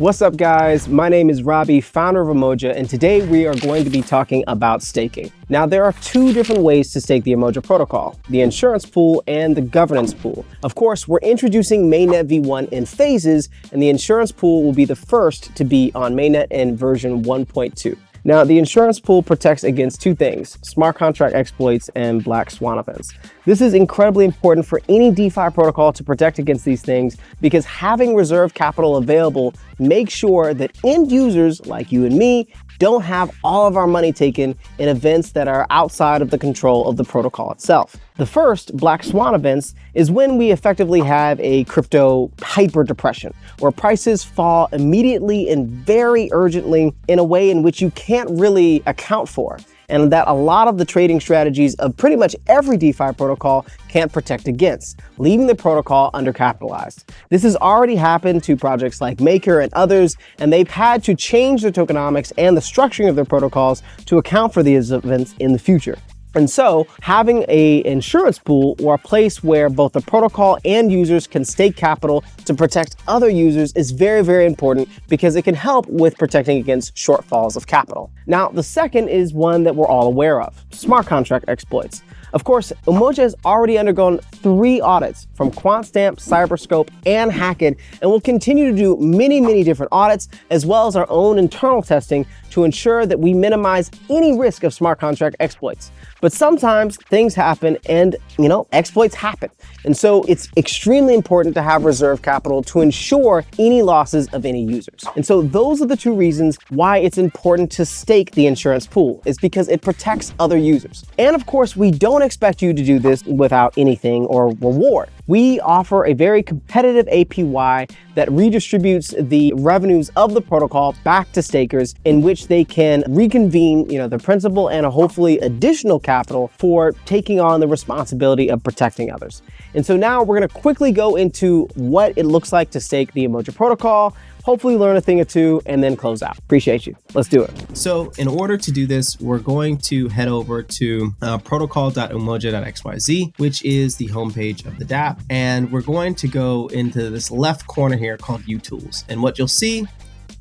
What's up, guys? My name is Robby, founder of Umoja, and today we are going to be talking about staking. Now, there are two different ways to stake the Umoja Protocol, the insurance pool and the governance pool. Of course, we're introducing mainnet v1 in phases, and the insurance pool will be the first to be on mainnet in version 1.2. Now, the insurance pool protects against two things: smart contract exploits and black swan events. This is incredibly important for any DeFi protocol to protect against these things, because having reserve capital available makes sure that end users like you and me don't have all of our money taken in events that are outside of the control of the protocol itself. The first, black swan events, is when we effectively have a crypto hyper depression, where prices fall immediately and very urgently in a way in which you can't really account for, and that a lot of the trading strategies of pretty much every DeFi protocol can't protect against, leaving the protocol undercapitalized. This has already happened to projects like Maker and others, and they've had to change their tokenomics and the structuring of their protocols to account for these events in the future. And so having an insurance pool, or a place where both the protocol and users can stake capital to protect other users, is very, very important, because it can help with protecting against shortfalls of capital. Now, the second is one that we're all aware of: smart contract exploits. Of course, Umoja has already undergone 3 audits from QuantStamp, Cyberscope, and Hackett, and will continue to do many different audits, as well as our own internal testing, to ensure that we minimize any risk of smart contract exploits. But sometimes things happen and, exploits happen. And so it's extremely important to have reserve capital to ensure any losses of any users. And so those are the 2 reasons why it's important to stake the insurance pool, is because it protects other users. And of course, we don't expect you to do this without anything or reward. We offer a very competitive APY that redistributes the revenues of the protocol back to stakers, in which they can reconvene, the principal and hopefully additional capital for taking on the responsibility of protecting others. And so now we're going to quickly go into what it looks like to stake the Umoja Protocol, hopefully learn a thing or two, and then close out. Appreciate you. Let's do it. So in order to do this, we're going to head over to protocol.umoja.xyz, which is the homepage of the dApp. And we're going to go into this left corner here called utools. And what you'll see,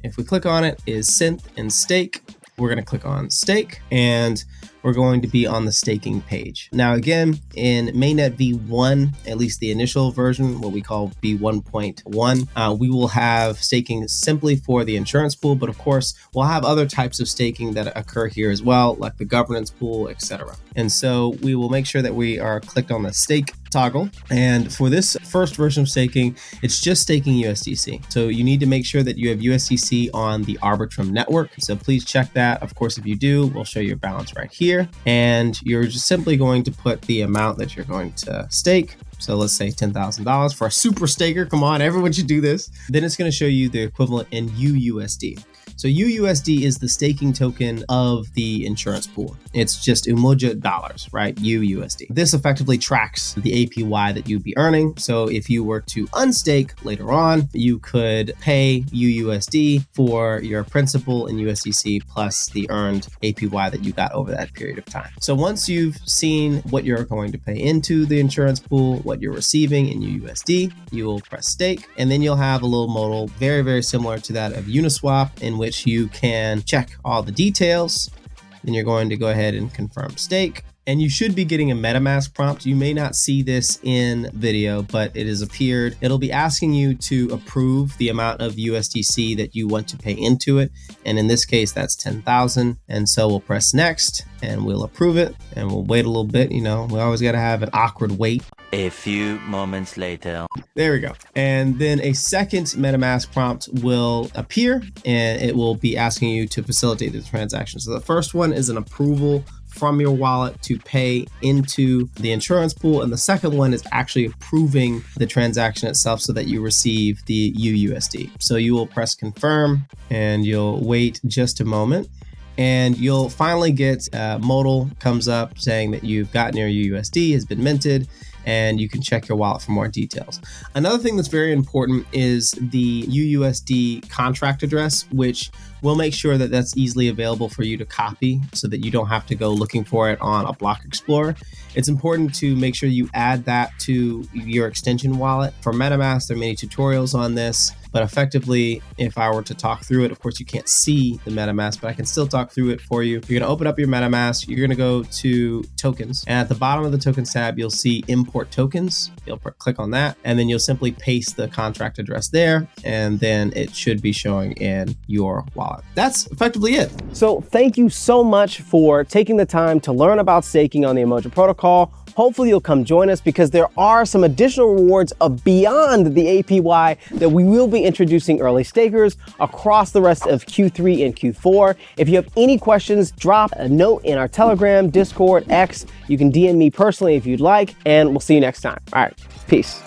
if we click on it, is synth and stake. We're going to click on stake, and we're going to be on the staking page. Now, again, in mainnet v1, at least the initial version, what we call v1.1, we will have staking simply for the insurance pool, but of course, we'll have other types of staking that occur here as well, like the governance pool, etc. And so we will make sure that we are clicked on the stake toggle. And for this first version of staking, it's just staking USDC. So you need to make sure that you have USDC on the Arbitrum network. So please check that. Of course, if you do, we'll show you your balance right here. And you're just simply going to put the amount that you're going to stake. So let's say $10,000 for a super staker. Come on, everyone should do this. Then it's going to show you the equivalent in UUSD. So UUSD is the staking token of the insurance pool. It's just Umoja dollars, right? UUSD. This effectively tracks the APY that you'd be earning. So if you were to unstake later on, you could pay UUSD for your principal in USDC plus the earned APY that you got over that period of time. So once you've seen what you're going to pay into the insurance pool, what you're receiving in UUSD, you will press stake, and then you'll have a little modal very similar to that of Uniswap, in which you can check all the details. Then you're going to go ahead and confirm stake. And you should be getting a MetaMask prompt. You may not see this in video, but it has appeared. It'll be asking you to approve the amount of USDC that you want to pay into it. And in this case, that's 10,000. And so we'll press next and we'll approve it, and we'll wait a little bit. We always got to have an awkward wait. A few moments later. There we go. And then a second MetaMask prompt will appear, and it will be asking you to facilitate the transaction. So the first one is an approval from your wallet to pay into the insurance pool, and the second one is actually approving the transaction itself so that you receive the UUSD. So you will press confirm, and you'll wait just a moment, and you'll finally get a modal comes up saying that you've gotten your UUSD has been minted. and you can check your wallet for more details. Another thing that's very important is the UUSD contract address, which we'll make sure that that's easily available for you to copy so that you don't have to go looking for it on a block explorer. It's important to make sure you add that to your extension wallet. For MetaMask, there are many tutorials on this, but effectively, if I were to talk through it, of course you can't see the MetaMask, but I can still talk through it for you. You're gonna open up your MetaMask, you're gonna go to tokens, and at the bottom of the tokens tab, you'll see import tokens. You'll click on that, and then you'll simply paste the contract address there, and then it should be showing in your wallet. That's effectively it. So thank you so much for taking the time to learn about staking on the Umoja Protocol. Hopefully you'll come join us because there are some additional rewards beyond the APY that we will be introducing early stakers across the rest of Q3 and Q4. If you have any questions, drop a note in our Telegram, Discord, X. You can DM me personally if you'd like, and we'll see you next time. All right, peace.